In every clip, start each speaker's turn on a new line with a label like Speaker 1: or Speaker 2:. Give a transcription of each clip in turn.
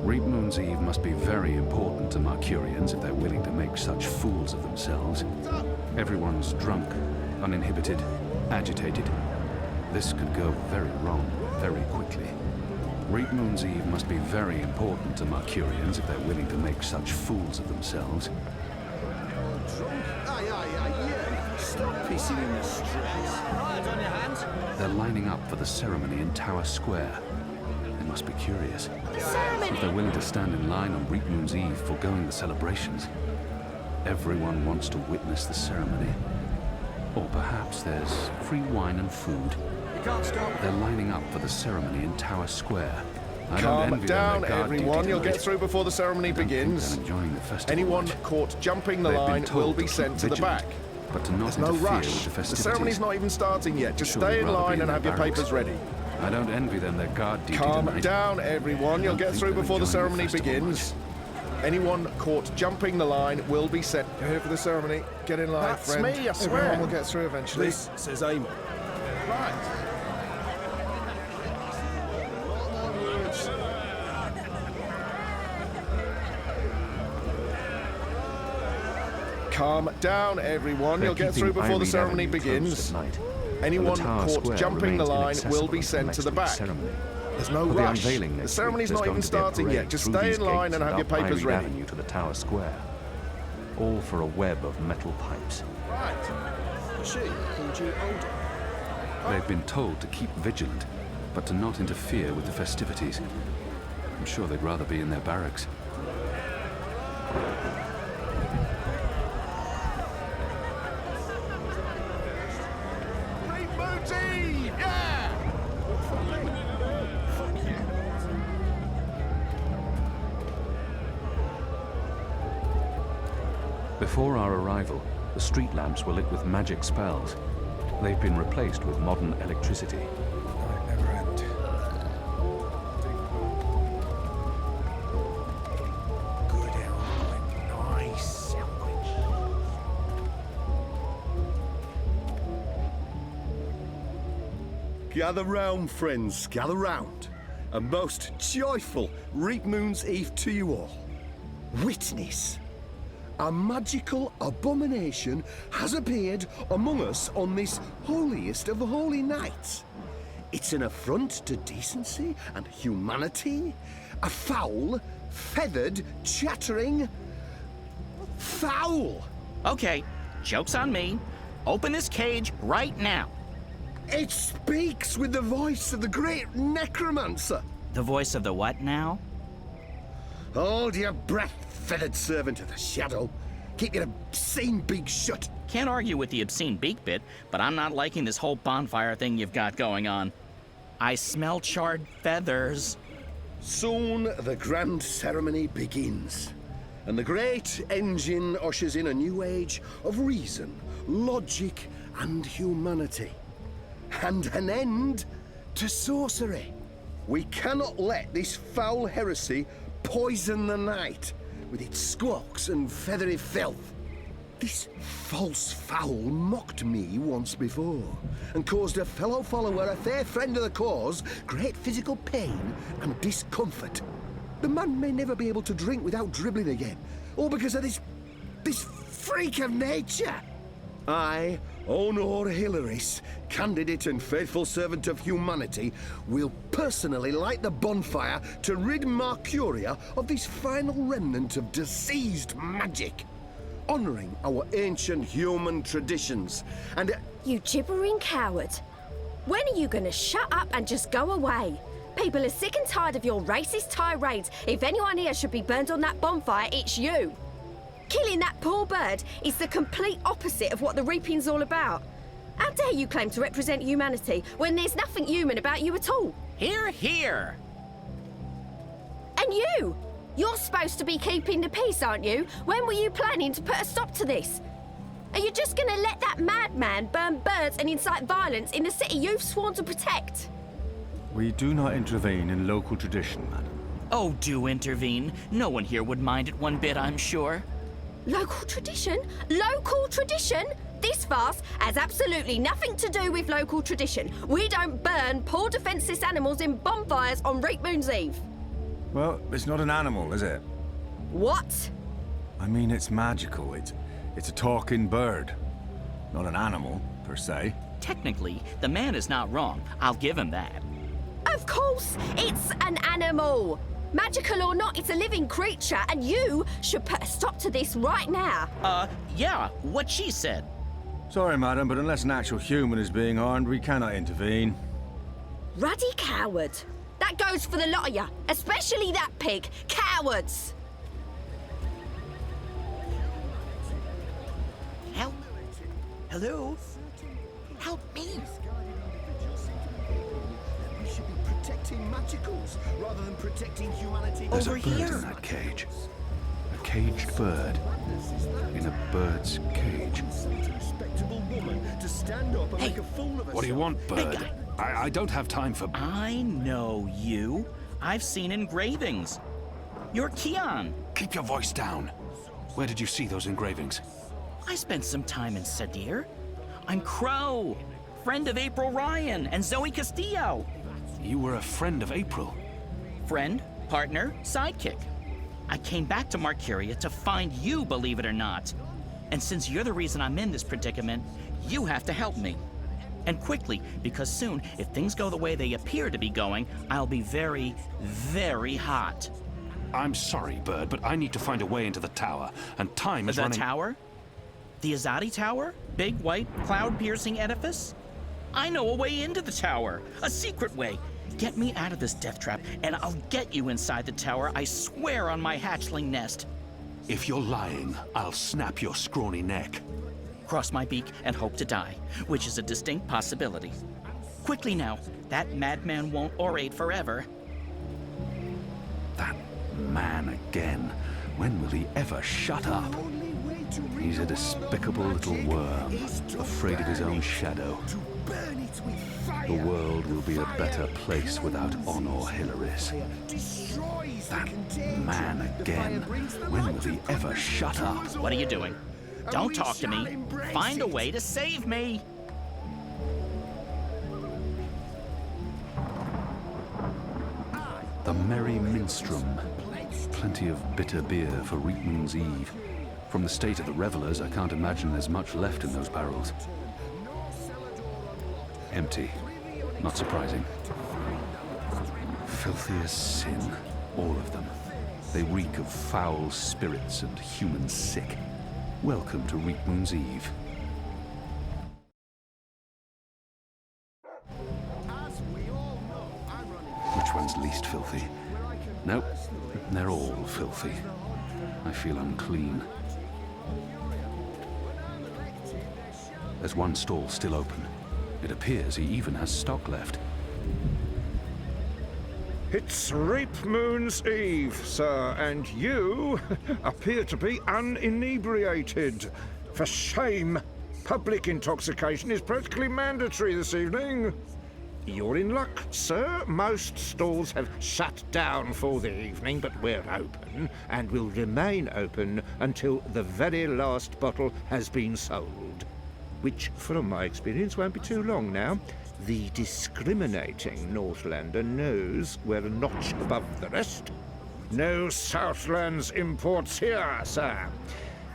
Speaker 1: Reap Moon's Eve must be very important to Mercurians if they're willing to make such fools of themselves. Everyone's drunk, uninhibited, agitated. This could go very wrong, very quickly. Reap Moon's Eve must be very important to Mercurians if they're willing to make such fools of themselves.
Speaker 2: Stop pissing in the streets. Right on your hands.
Speaker 1: They're lining up for the ceremony in Tower Square. They must be curious.
Speaker 3: Ceremony!
Speaker 1: If they're willing to stand in line on Reap Moon's Eve foregoing the celebrations, everyone wants to witness the ceremony. Or perhaps there's free wine and food.
Speaker 2: You can't stop.
Speaker 1: They're lining up for the ceremony in Tower Square. I don't
Speaker 4: Calm
Speaker 1: envy them
Speaker 4: down,
Speaker 1: their guard
Speaker 4: everyone.
Speaker 1: duty
Speaker 4: You'll get
Speaker 1: tonight.
Speaker 4: through before the ceremony
Speaker 1: I don't think
Speaker 4: begins.
Speaker 1: they're enjoying the festival
Speaker 4: Anyone
Speaker 1: much.
Speaker 4: caught jumping the
Speaker 1: They've been
Speaker 4: line
Speaker 1: told
Speaker 4: will be
Speaker 1: to
Speaker 4: sent
Speaker 1: keep
Speaker 4: to the
Speaker 1: vigilant,
Speaker 4: back.
Speaker 1: but to not
Speaker 4: There's no
Speaker 1: interfere
Speaker 4: rush.
Speaker 1: with the
Speaker 4: The
Speaker 1: festivities.
Speaker 4: ceremony's not even starting yet. Just
Speaker 1: Surely
Speaker 4: stay in
Speaker 1: rather be
Speaker 4: line
Speaker 1: in
Speaker 4: and
Speaker 1: their
Speaker 4: have your
Speaker 1: barracks.
Speaker 4: papers ready.
Speaker 1: I don't envy them their guard duty
Speaker 4: Calm
Speaker 1: tonight.
Speaker 4: down, everyone. You'll
Speaker 1: I don't
Speaker 4: get
Speaker 1: think
Speaker 4: through
Speaker 1: they're
Speaker 4: before the
Speaker 1: enjoying the
Speaker 4: ceremony
Speaker 1: festival
Speaker 4: begins. Anyone caught jumping the line will be sent.
Speaker 5: You're here for the ceremony. Get in line,
Speaker 4: That's
Speaker 5: friend.
Speaker 4: me, I swear.
Speaker 5: Everyone will get through eventually.
Speaker 2: This says Amy.
Speaker 4: Right. Calm down, everyone.
Speaker 1: They're
Speaker 4: You'll get
Speaker 1: keeping
Speaker 4: through before the
Speaker 1: Irene
Speaker 4: ceremony
Speaker 1: Avenue
Speaker 4: begins.
Speaker 1: closed at night.
Speaker 4: Anyone
Speaker 1: And the Tower
Speaker 4: caught
Speaker 1: Square
Speaker 4: jumping the
Speaker 1: remains
Speaker 4: line will
Speaker 1: inaccessible
Speaker 4: be
Speaker 1: until
Speaker 4: sent
Speaker 1: next
Speaker 4: to the
Speaker 1: week's
Speaker 4: back.
Speaker 1: ceremony.
Speaker 4: There's no
Speaker 1: For the
Speaker 4: rush.
Speaker 1: unveiling
Speaker 4: The
Speaker 1: next
Speaker 4: ceremony's
Speaker 1: week,
Speaker 4: not
Speaker 1: there's
Speaker 4: even
Speaker 1: going to be a
Speaker 4: starting
Speaker 1: parade
Speaker 4: yet. Just
Speaker 1: through
Speaker 4: stay
Speaker 1: these
Speaker 4: in line
Speaker 1: gates
Speaker 4: and have your
Speaker 1: up
Speaker 4: papers
Speaker 1: Irene
Speaker 4: ready.
Speaker 1: Avenue to the Tower Square. All for a web of metal pipes.
Speaker 4: Right.
Speaker 2: She called you older.
Speaker 1: They've been told to keep vigilant, but to not interfere with the festivities. I'm sure they'd rather be in their barracks.
Speaker 4: Reap Moon's Eve! Yeah!
Speaker 1: Before our arrival, the street lamps were lit with magic spells. They've been replaced with modern electricity.
Speaker 5: Night never end. Good Elwyn. Nice Elwyn.
Speaker 6: Gather round, friends, gather round. A most joyful Reap Moon's Eve to you all. Witness. A magical abomination has appeared among us on this holiest of holy nights. It's an affront to decency and humanity. A foul, feathered, chattering... fowl!
Speaker 7: Okay, joke's on me. Open this cage right now.
Speaker 6: It speaks with the voice of the great necromancer.
Speaker 7: The voice of the what now?
Speaker 6: Hold your breath, feathered servant of the shadow. Keep your obscene beak shut.
Speaker 7: Can't argue with the obscene beak bit, but I'm not liking this whole bonfire thing you've got going on. I smell charred feathers.
Speaker 6: Soon the grand ceremony begins, and the great engine ushers in a new age of reason, logic, and humanity. And an end to sorcery. We cannot let this foul heresy poison the night with its squawks and feathery filth. This false fowl mocked me once before and caused a fellow follower, a fair friend of the cause, great physical pain and discomfort. The man may never be able to drink without dribbling again, all because of this freak of nature. I, Honor Hilaris, candidate and faithful servant of humanity, will personally light the bonfire to rid Mercuria of this final remnant of diseased magic, honoring our ancient human traditions and...
Speaker 3: You gibbering coward. When are you gonna shut up and just go away? People are sick and tired of your racist tirades. If anyone here should be burned on that bonfire, it's you. Killing that poor bird is the complete opposite of what the reaping's all about. How dare you claim to represent humanity when there's nothing human about you at all?
Speaker 7: Here, here.
Speaker 3: And you! You're supposed to be keeping the peace, aren't you? When were you planning to put a stop to this? Are you just gonna let that madman burn birds and incite violence in the city you've sworn to protect?
Speaker 8: We do not intervene in local tradition, madam.
Speaker 7: Oh, do intervene. No one here would mind it one bit, I'm sure.
Speaker 3: Local tradition? Local tradition? This farce has absolutely nothing to do with local tradition. We don't burn poor defenceless animals in bonfires on Reap Moon's Eve.
Speaker 8: Well, it's not an animal, is it?
Speaker 3: What?
Speaker 8: I mean, it's magical. It's a talking bird. Not an animal, per se.
Speaker 7: Technically, the man is not wrong. I'll give him that.
Speaker 3: Of course, it's an animal. Magical or not, it's a living creature, and you should put a stop to this right now.
Speaker 7: Yeah, what she said.
Speaker 8: Sorry, madam, but unless an actual human is being harmed, we cannot intervene.
Speaker 3: Ruddy coward. That goes for the lot of you, especially that pig. Cowards!
Speaker 2: Help! Hello? Help me!
Speaker 6: We should be protecting magicals rather than protecting humanity.
Speaker 1: There's
Speaker 2: Over
Speaker 1: a bird
Speaker 2: here.
Speaker 1: in that cage. A caged bird. In a bird's cage.
Speaker 6: A respectable woman to stand up and make a fool of herself.
Speaker 1: What do you want, bird?
Speaker 7: guy.
Speaker 1: I don't have time for...
Speaker 7: I know you. I've seen engravings. You're Keon.
Speaker 1: Keep your voice down. Where did you see those engravings?
Speaker 7: I spent some time in Sadir. I'm Crow, friend of April Ryan and Zoe Castillo.
Speaker 1: You were a friend of April.
Speaker 7: Friend, partner, sidekick. I came back to Marcuria to find you, believe it or not. And since you're the reason I'm in this predicament, you have to help me. And quickly, because soon, if things go the way they appear to be going, I'll be very, very hot.
Speaker 1: I'm sorry, Bird, but I need to find a way into the tower, and time is running...
Speaker 7: The tower? The XII Tower? Big, white, cloud-piercing edifice? I know a way into the tower. A secret way. Get me out of this death trap, and I'll get you inside the tower, I swear on my hatchling nest.
Speaker 1: If you're lying, I'll snap your scrawny neck.
Speaker 7: Cross my beak and hope to die, which is a distinct possibility. Quickly now, that madman won't orate forever.
Speaker 1: That man again. When will he ever shut up? He's a despicable little worm, afraid of his own shadow. The world will be a better place without Honor Hilaris. That man again. When will he ever shut up?
Speaker 7: What are you doing? Don't talk to me. Find a way to save me.
Speaker 1: The Merry Minstrom. Plenty of bitter beer for Reekman's Eve. From the state of the revelers, I can't imagine there's much left in those barrels. Empty. Not surprising. Filthy as sin, all of them. They reek of foul spirits and human sick. Welcome to Reekman's Eve. Which one's least filthy? Nope, they're all filthy. I feel unclean. There's one stall still open. It appears he even has stock left.
Speaker 5: It's Reap Moon's Eve, sir, and you appear to be uninebriated. For shame! Public intoxication is practically mandatory this evening. You're in luck, sir. Most stalls have shut down for the evening, but we're open and will remain open until the very last bottle has been sold. Which, from my experience, won't be too long now. The discriminating Northlander knows we're a notch above the rest. No Southlands imports here, sir.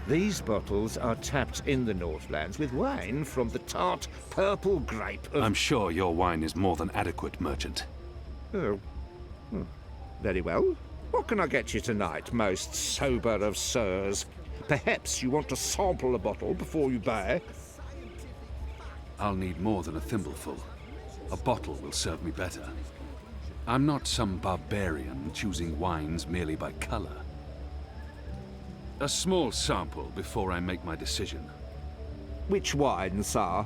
Speaker 5: These bottles are tapped in the Northlands with wine from the tart purple grape of...
Speaker 1: I'm sure your wine is more than adequate, merchant.
Speaker 5: Oh. Very well. What can I get you tonight, most sober of sirs? Perhaps you want to sample a bottle before you buy.
Speaker 1: I'll need more than a thimbleful. A bottle will serve me better. I'm not some barbarian choosing wines merely by color. A small sample before I make my decision.
Speaker 5: Which wine, sir?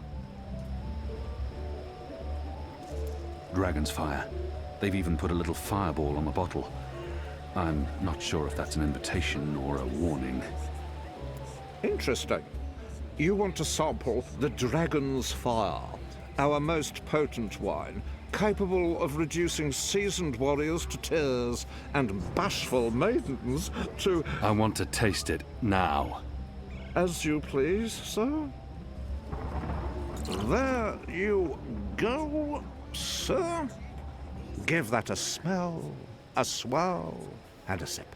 Speaker 1: Dragon's Fire. They've even put a little fireball on the bottle. I'm not sure if that's an invitation or a warning.
Speaker 5: Interesting. You want to sample the Dragon's Fire, our most potent wine, capable of reducing seasoned warriors to tears and bashful maidens to...
Speaker 1: I want to taste it now.
Speaker 5: As you please, sir. There you go, sir. Give that a smell. a swirl, and a sip.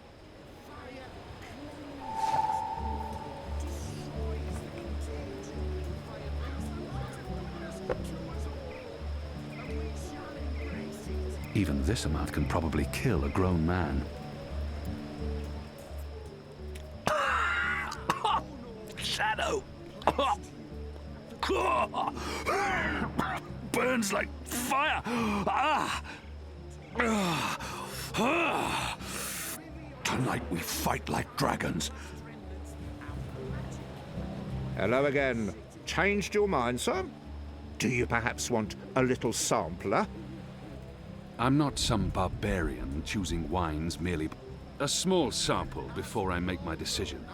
Speaker 1: Even this amount can probably kill a grown man.
Speaker 2: Shadow! Burns like fire! Tonight we fight like dragons.
Speaker 5: Hello again. Changed your mind, sir? Do you perhaps want a little sampler?
Speaker 1: I'm not some barbarian choosing wines merely. A small sample before I make my decision.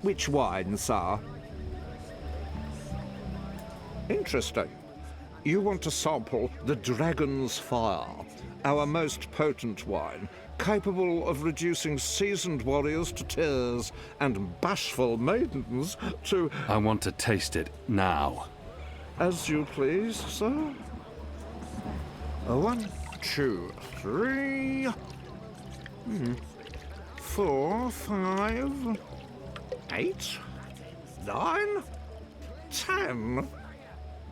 Speaker 5: Which wine, sir? Interesting. You want to sample the Dragon's Fire, our most potent wine, capable of reducing seasoned warriors to tears and bashful maidens to...
Speaker 1: I want to taste it now.
Speaker 5: As you please, sir. 1, 2, 3... 4, 5... 8, 9, 10.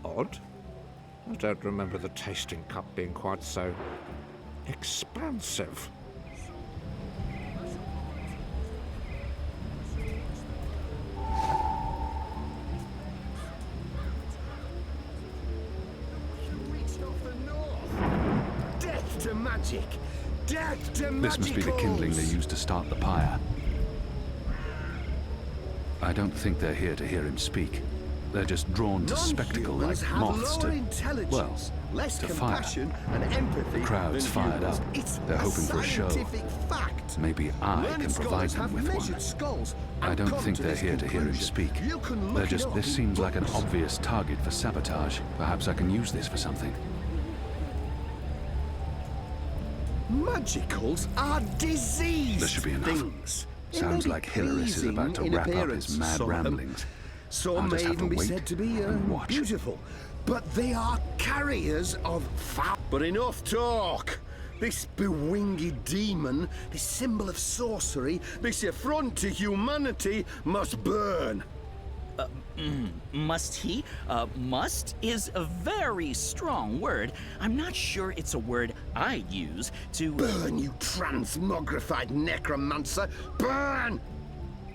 Speaker 5: Odd. I don't remember the tasting cup being quite so expansive.
Speaker 6: Death to magic! Death to
Speaker 1: This must be the kindling they
Speaker 6: magicals!
Speaker 1: used to start the pyre. I don't think they're here to hear him speak. They're just drawn to spectacle like
Speaker 6: Non-humans have
Speaker 1: moths
Speaker 6: lower
Speaker 1: to...
Speaker 6: intelligence,
Speaker 1: well,
Speaker 6: less
Speaker 1: to fire.
Speaker 6: compassion and empathy.
Speaker 1: The crowd's
Speaker 6: than
Speaker 1: fired
Speaker 6: humans.
Speaker 1: up.
Speaker 6: It's
Speaker 1: They're hoping for a show.
Speaker 6: scientific fact.
Speaker 1: Maybe I
Speaker 6: Learned
Speaker 1: can provide
Speaker 6: scholars
Speaker 1: them
Speaker 6: have
Speaker 1: with
Speaker 6: measured
Speaker 1: one.
Speaker 6: skulls
Speaker 1: I
Speaker 6: and
Speaker 1: don't
Speaker 6: come
Speaker 1: think
Speaker 6: to
Speaker 1: they're
Speaker 6: this
Speaker 1: here to hear him
Speaker 6: conclusion.
Speaker 1: speak.
Speaker 6: You can look
Speaker 1: They're
Speaker 6: it
Speaker 1: just...
Speaker 6: up
Speaker 1: This
Speaker 6: in
Speaker 1: seems like an
Speaker 6: books.
Speaker 1: obvious target for sabotage. Perhaps I can use this for something.
Speaker 6: Magicals are disease
Speaker 1: This should be enough.
Speaker 6: things. It
Speaker 1: Sounds
Speaker 6: may be
Speaker 1: like Hilaris is about to
Speaker 6: pleasing in
Speaker 1: wrap up
Speaker 6: appearance,
Speaker 1: his mad
Speaker 6: some of them.
Speaker 1: ramblings.
Speaker 6: Some
Speaker 1: I'll
Speaker 6: may
Speaker 1: just have
Speaker 6: even
Speaker 1: to
Speaker 6: be
Speaker 1: wait
Speaker 6: said to be
Speaker 1: and watch.
Speaker 6: beautiful, but they are carriers of foul. But enough talk. This bewinged demon, this symbol of sorcery, this affront to humanity must burn.
Speaker 7: Must he? Must is a very strong word. I'm not sure it's a word I'd use to...
Speaker 6: Burn, you transmogrified necromancer! Burn!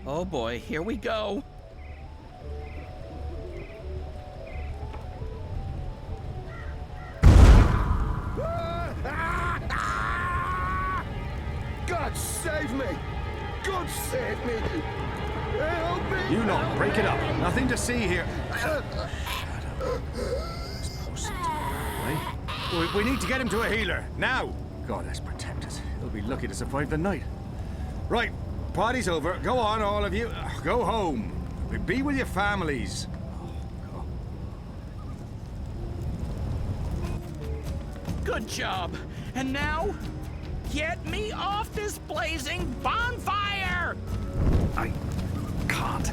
Speaker 7: Oh boy, here we go.
Speaker 6: God save me! God save me! Help me!
Speaker 8: You lot, break it up. Nothing to see here. We need to get him to a healer, now! God has protected us. He'll be lucky to survive the night. Right, party's over. Go on, all of you. Go home. Be with your families.
Speaker 7: Good job. And now, get me off this blazing bonfire!
Speaker 1: I can't.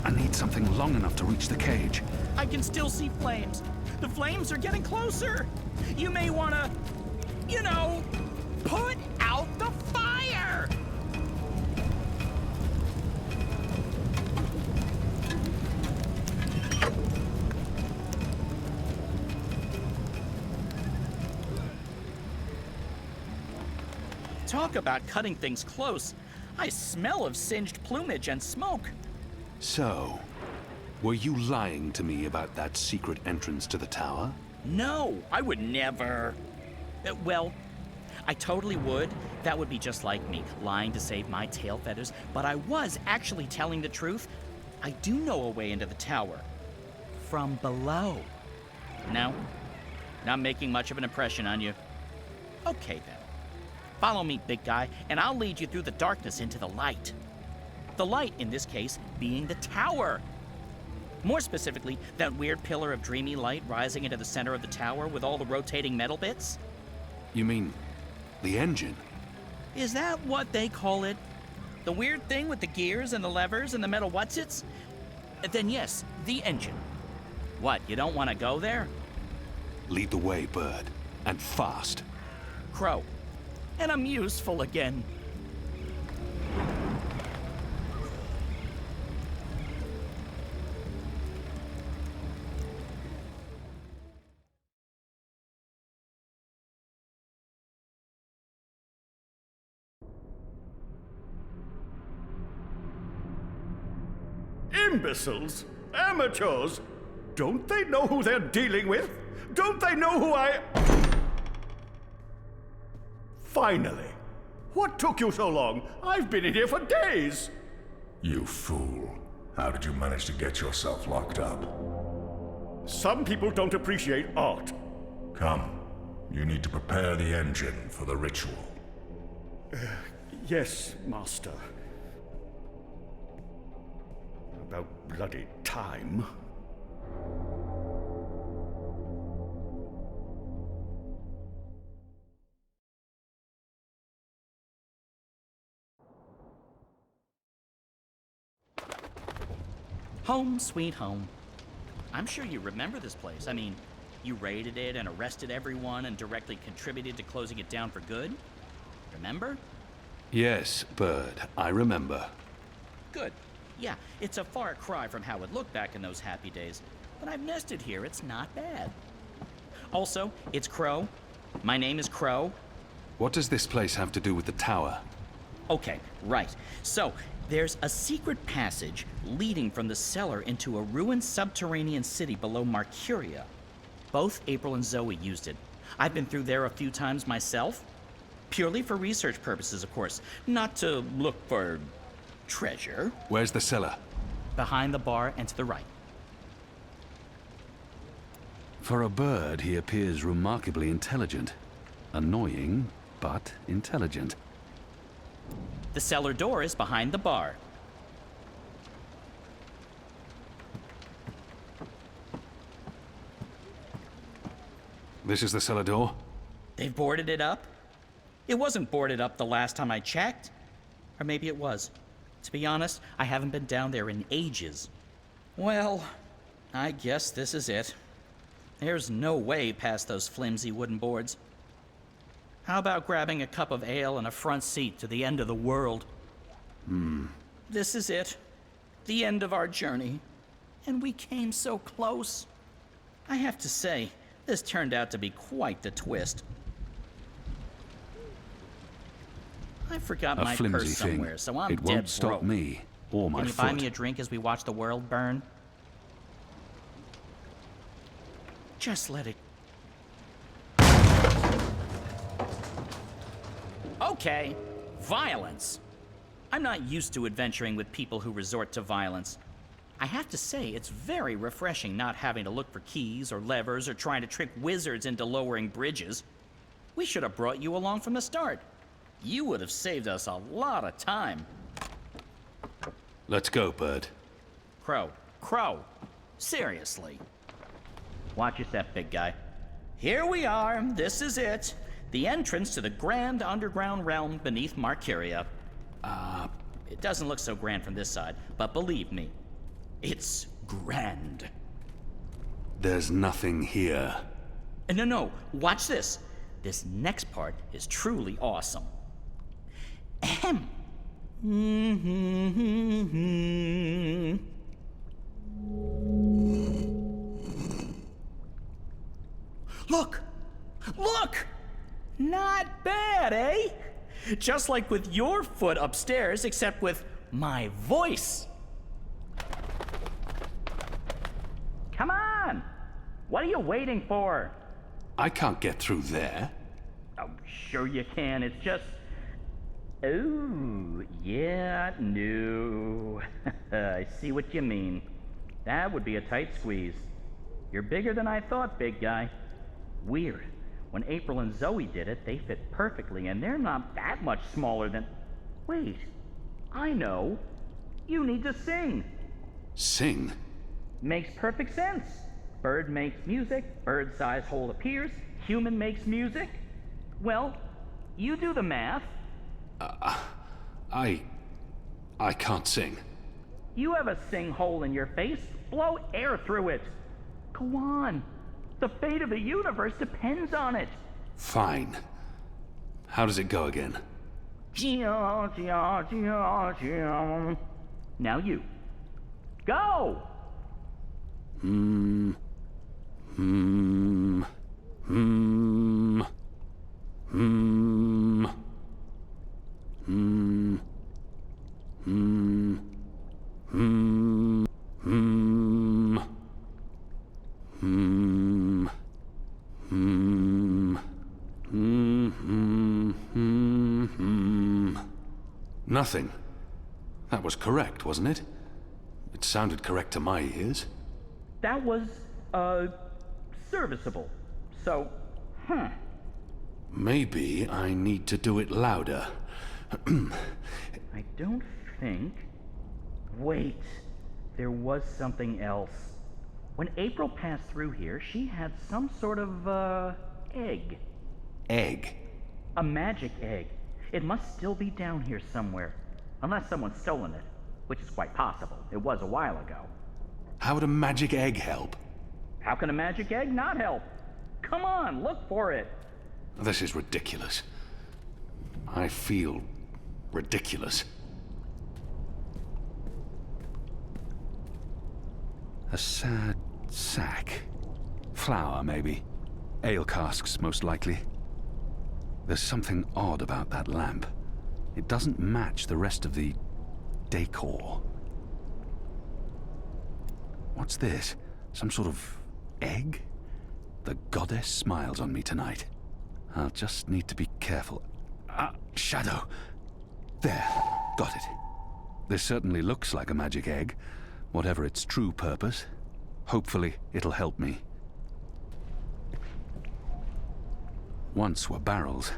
Speaker 1: I need something long enough to reach the cage.
Speaker 7: I can still see flames. The flames are getting closer. You may want to, you know, put out the fire! Talk about cutting things close. I smell of singed plumage and smoke.
Speaker 1: So, were you lying to me about that secret entrance to the tower?
Speaker 7: No, I would never. Well, I totally would. That would be just like me, lying to save my tail feathers. But I was actually telling the truth. I do know a way into the tower. From below. No? Not making much of an impression on you. Okay, then. Follow me, big guy, and I'll lead you through the darkness into the light. The light, in this case, being the tower. More specifically, that weird pillar of dreamy light rising into the center of the tower with all the rotating metal bits.
Speaker 1: You mean the engine?
Speaker 7: Is that what they call it? The weird thing with the gears and the levers and the metal whatsits? Then yes, the engine. What, you don't want to go there?
Speaker 1: Lead the way, Bird. And fast.
Speaker 7: Crow, and I'm useful again.
Speaker 9: Imbeciles? Amateurs? Don't they know who they're dealing with? Don't they know who I... Finally. What took you so long? I've been in here for days.
Speaker 10: You fool. How did you manage to get yourself locked up?
Speaker 9: Some people don't appreciate art.
Speaker 10: Come. You need to prepare the engine for the ritual.
Speaker 9: Yes, Master. About bloody time.
Speaker 7: Home sweet home. I'm sure you remember this place. I mean, you raided it and arrested everyone and directly contributed to closing it down for good. Remember?
Speaker 1: Yes, Bird, I remember.
Speaker 7: Good. Yeah, it's a far cry from how it looked back in those happy days, but I've nested here. It's not bad. Also, it's Crow. My name is Crow.
Speaker 1: What does this place have to do with the tower?
Speaker 7: Okay, right. So, there's a secret passage leading from the cellar into a ruined subterranean city below Marcuria. Both April and Zoe used it. I've been through there a few times myself. Purely for research purposes, of course. Not to look for treasure.
Speaker 1: Where's the cellar?
Speaker 7: Behind the bar and to the right.
Speaker 1: For a bird, he appears remarkably intelligent. Annoying, but intelligent.
Speaker 7: The cellar door is behind the bar.
Speaker 1: This is the cellar door?
Speaker 7: They've boarded it up? It wasn't boarded up the last time I checked. Or maybe it was. To be honest, I haven't been down there in ages. Well, I guess this is it. There's no way past those flimsy wooden boards. How about grabbing a cup of ale and a front seat to the end of the world? This is it. The end of our journey. And we came so close. I have to say, this turned out to be quite the twist. I forgot
Speaker 1: A
Speaker 7: my
Speaker 1: flimsy
Speaker 7: purse
Speaker 1: thing.
Speaker 7: somewhere, so I'm
Speaker 1: It
Speaker 7: dead
Speaker 1: won't stop
Speaker 7: broke.
Speaker 1: me or my
Speaker 7: Can you
Speaker 1: foot.
Speaker 7: buy me a drink as we watch the world burn? Just let it... Okay, violence. I'm not used to adventuring with people who resort to violence. I have to say, it's very refreshing not having to look for keys or levers or trying to trick wizards into lowering bridges. We should have brought you along from the start. You would have saved us a lot of time.
Speaker 1: Let's go, Bird.
Speaker 7: Crow, seriously. Watch your step, big guy. Here we are, this is it. The entrance to the grand underground realm beneath Marcuria. It doesn't look so grand from this side, but believe me, it's grand.
Speaker 1: There's nothing here.
Speaker 7: No, watch this. This next part is truly awesome. Ahem. Look! Not bad, eh? Just like with your foot upstairs, except with my voice. Come on! What are you waiting for?
Speaker 1: I can't get through there.
Speaker 7: Oh, sure you can. It's just... Oh, yeah, no. I see what you mean. That would be a tight squeeze. You're bigger than I thought, big guy. Weird. When April and Zoe did it, they fit perfectly, and they're not that much smaller than... Wait, I know. You need to sing.
Speaker 1: Sing?
Speaker 7: Makes perfect sense. Bird makes music, bird-sized hole appears, human makes music. Well, you do the math.
Speaker 1: I can't sing.
Speaker 7: You have a sing hole in your face. Blow air through it. Go on. The fate of the universe depends on it.
Speaker 1: Fine. How does it go again?
Speaker 7: Now you. Go!
Speaker 1: Nothing. That was correct, wasn't it? It sounded correct to my ears.
Speaker 7: That was, serviceable. So,
Speaker 1: Maybe I need to do it louder.
Speaker 7: I don't think... Wait, there was something else. When April passed through here, she had some sort of, egg.
Speaker 1: Egg?
Speaker 7: A magic egg. It must still be down here somewhere. Unless someone's stolen it, which is quite possible. It was a while ago.
Speaker 1: How would a magic egg help?
Speaker 7: How can a magic egg not help? Come on, look for it.
Speaker 1: This is ridiculous. I feel ridiculous. A sad sack. Flour, maybe. Ale casks, most likely. There's something odd about that lamp. It doesn't match the rest of the decor. What's this? Some sort of egg? The goddess smiles on me tonight. I'll just need to be careful. Shadow. There. Got it. This certainly looks like a magic egg, whatever its true purpose. Hopefully, it'll help me. Once were barrels,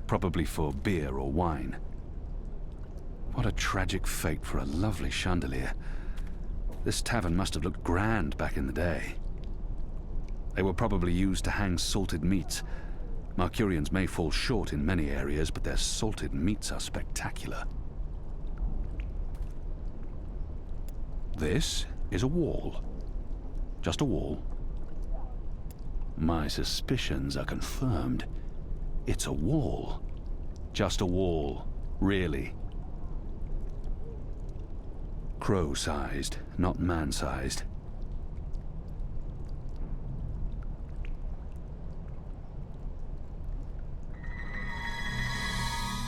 Speaker 1: probably for beer or wine. What a tragic fate for a lovely chandelier. This tavern must have looked grand back in the day. They were probably used to hang salted meats. Marcurians may fall short in many areas, but their salted meats are spectacular. This is a wall. Just a wall. My suspicions are confirmed. It's a wall. Just a wall, really. Crow-sized, not man-sized.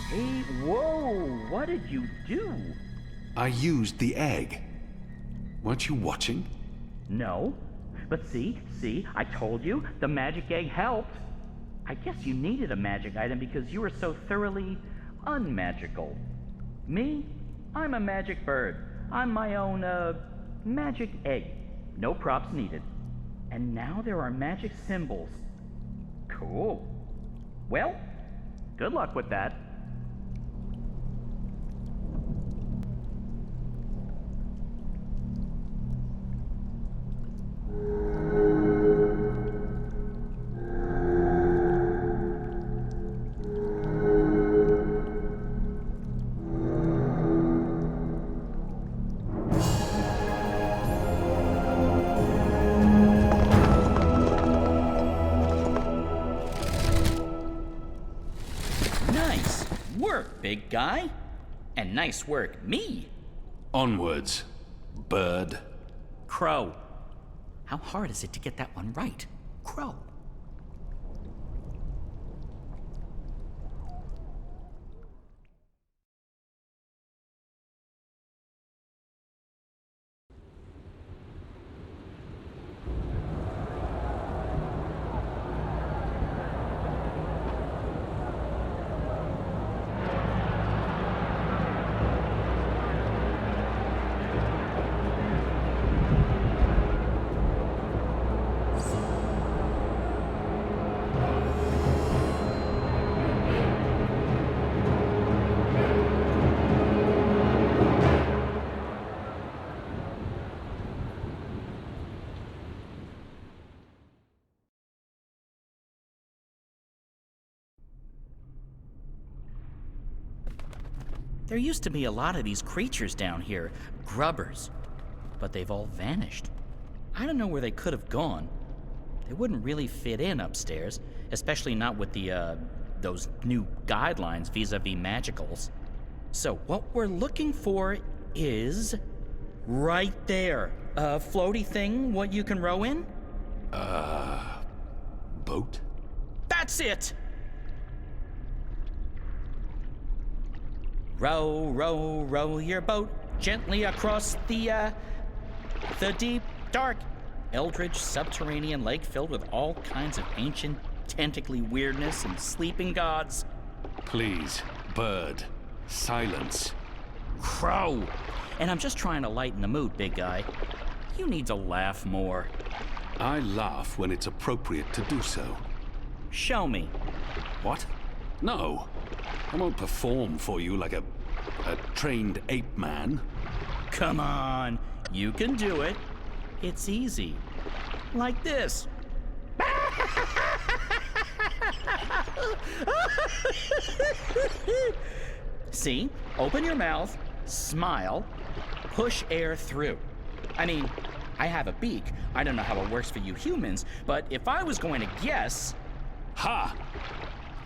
Speaker 7: Hey, whoa! What did you do?
Speaker 1: I used the egg. Weren't you watching?
Speaker 7: No. But see, I told you, the magic egg helped. I guess you needed a magic item because you were so thoroughly unmagical. Me? I'm a magic bird. I'm my own, magic egg. No props needed. And now there are magic symbols. Cool. Well, good luck with that. Nice work, big guy. And nice work, me.
Speaker 1: Onwards, bird.
Speaker 7: Crow. How hard is it to get that one right? Crow. There used to be a lot of these creatures down here, grubbers, but they've all vanished. I don't know where they could have gone. They wouldn't really fit in upstairs, especially not with the, those new guidelines vis-a-vis magicals. So what we're looking for is right there. A floaty thing, what you can row in?
Speaker 1: Boat?
Speaker 7: That's it! Row, row, row your boat gently across the deep, dark, eldritch subterranean lake filled with all kinds of ancient, tentacly weirdness and sleeping gods.
Speaker 1: Please, bird. Silence.
Speaker 7: Crow! And I'm just trying to lighten the mood, big guy. You need to laugh more.
Speaker 1: I laugh when it's appropriate to do so.
Speaker 7: Show me.
Speaker 1: What? No. I won't perform for you like a trained ape man.
Speaker 7: Come on, you can do it. It's easy. Like this. See? Open your mouth, smile, push air through. I mean, I have a beak. I don't know how it works for you humans, but if I was going to guess...
Speaker 1: Ha!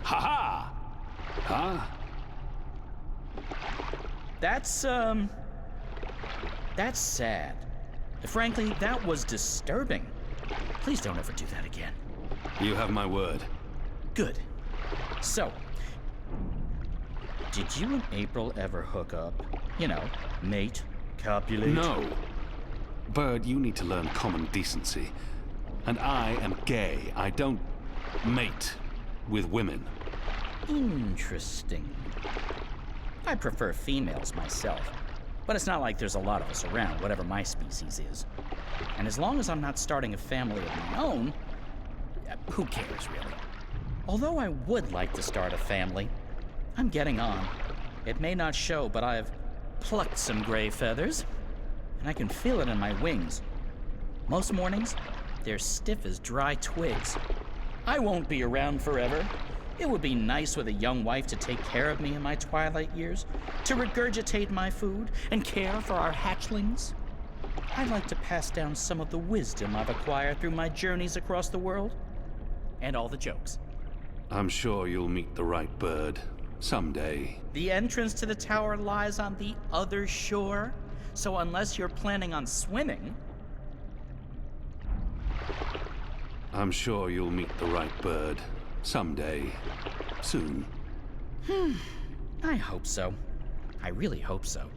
Speaker 1: Ha ha! Huh?
Speaker 7: That's sad. Frankly, that was disturbing. Please don't ever do that again.
Speaker 1: You have my word.
Speaker 7: Good. So, did you and April ever hook up? You know, mate, copulate?
Speaker 1: No. Bird, you need to learn common decency. And I am gay. I don't mate with women.
Speaker 7: Interesting. I prefer females myself, but it's not like there's a lot of us around, whatever my species is. And as long as I'm not starting a family of my own, who cares, really? Although I would like to start a family, I'm getting on. It may not show, but I've plucked some gray feathers, and I can feel it in my wings. Most mornings, they're stiff as dry twigs. I won't be around forever. It would be nice with a young wife to take care of me in my twilight years, to regurgitate my food and care for our hatchlings. I'd like to pass down some of the wisdom I've acquired through my journeys across the world. And all the jokes.
Speaker 1: I'm sure you'll meet the right bird someday.
Speaker 7: The entrance to the tower lies on the other shore, so unless you're planning on swimming...
Speaker 1: I'm sure you'll meet the right bird someday. Soon.
Speaker 7: I hope so. I really hope so.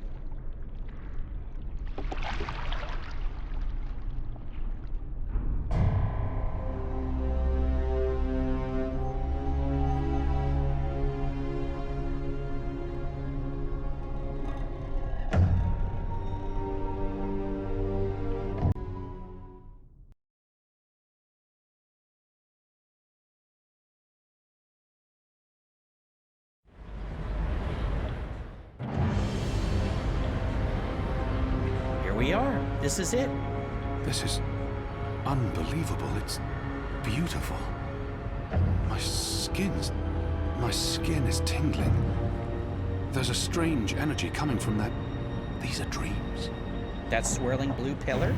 Speaker 7: We are. This is it.
Speaker 1: This is unbelievable. It's beautiful. My skin is tingling. There's a strange energy coming from that. These are dreams.
Speaker 7: That swirling blue pillar?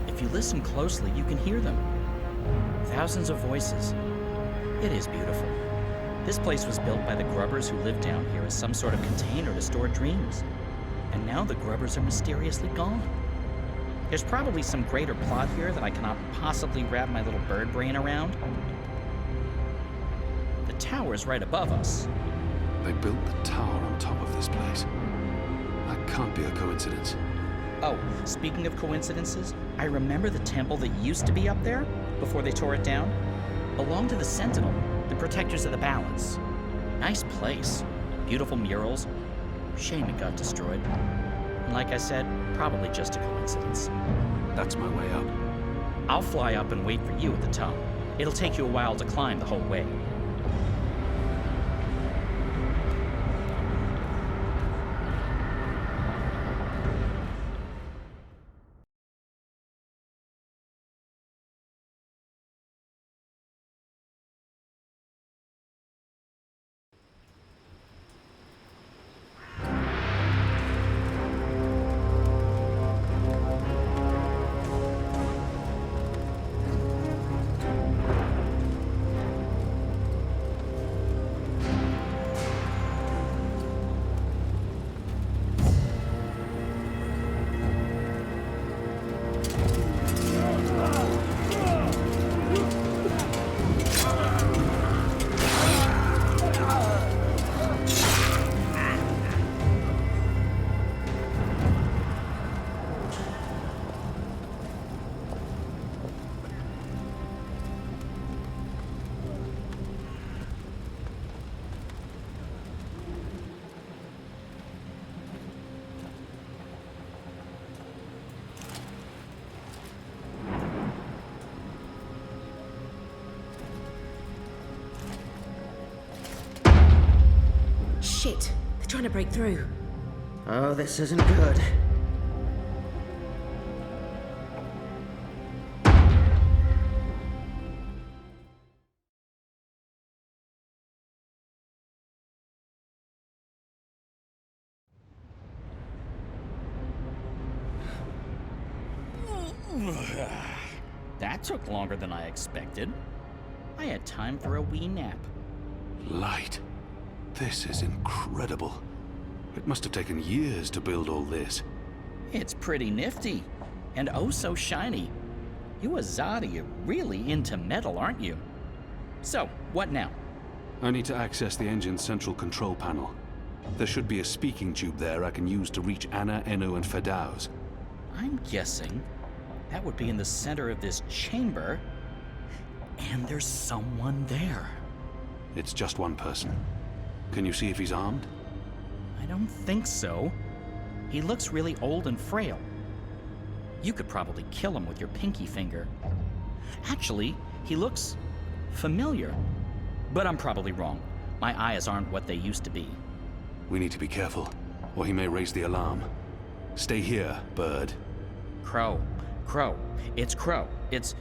Speaker 7: If you listen closely, you can hear them. Thousands of voices. It is beautiful. This place was built by the grubbers who lived down here as some sort of container to store dreams. And now the grubbers are mysteriously gone. There's probably some greater plot here that I cannot possibly wrap my little bird brain around. The tower's right above us.
Speaker 1: They built the tower on top of this place. That can't be a coincidence.
Speaker 7: Oh, speaking of coincidences, I remember the temple that used to be up there, before they tore it down, belonged to the Sentinel, the protectors of the balance. Nice place. Beautiful murals. Shame it got destroyed. And like I said, probably just a coincidence.
Speaker 1: That's my way up.
Speaker 7: I'll fly up and wait for you at the top. It'll take you a while to climb the whole way.
Speaker 11: trying to break through. Oh, this isn't good.
Speaker 7: That took longer than I expected. I had time for a wee nap.
Speaker 1: Light. This is incredible. It must have taken years to build all this.
Speaker 7: It's pretty nifty, and oh so shiny. You Azadi are really into metal, aren't you? So, what now?
Speaker 1: I need to access the engine's central control panel. There should be a speaking tube there I can use to reach Anna, Enno, and Fedaus.
Speaker 7: I'm guessing that would be in the center of this chamber, and there's someone there.
Speaker 1: It's just one person. Can you see if he's armed?
Speaker 7: I don't think so. He looks really old and frail. You could probably kill him with your pinky finger. Actually, he looks familiar. But I'm probably wrong. My eyes aren't what they used to be.
Speaker 1: We need to be careful, or he may raise the alarm. Stay here, bird.
Speaker 7: Crow. Crow. It's Crow. It's...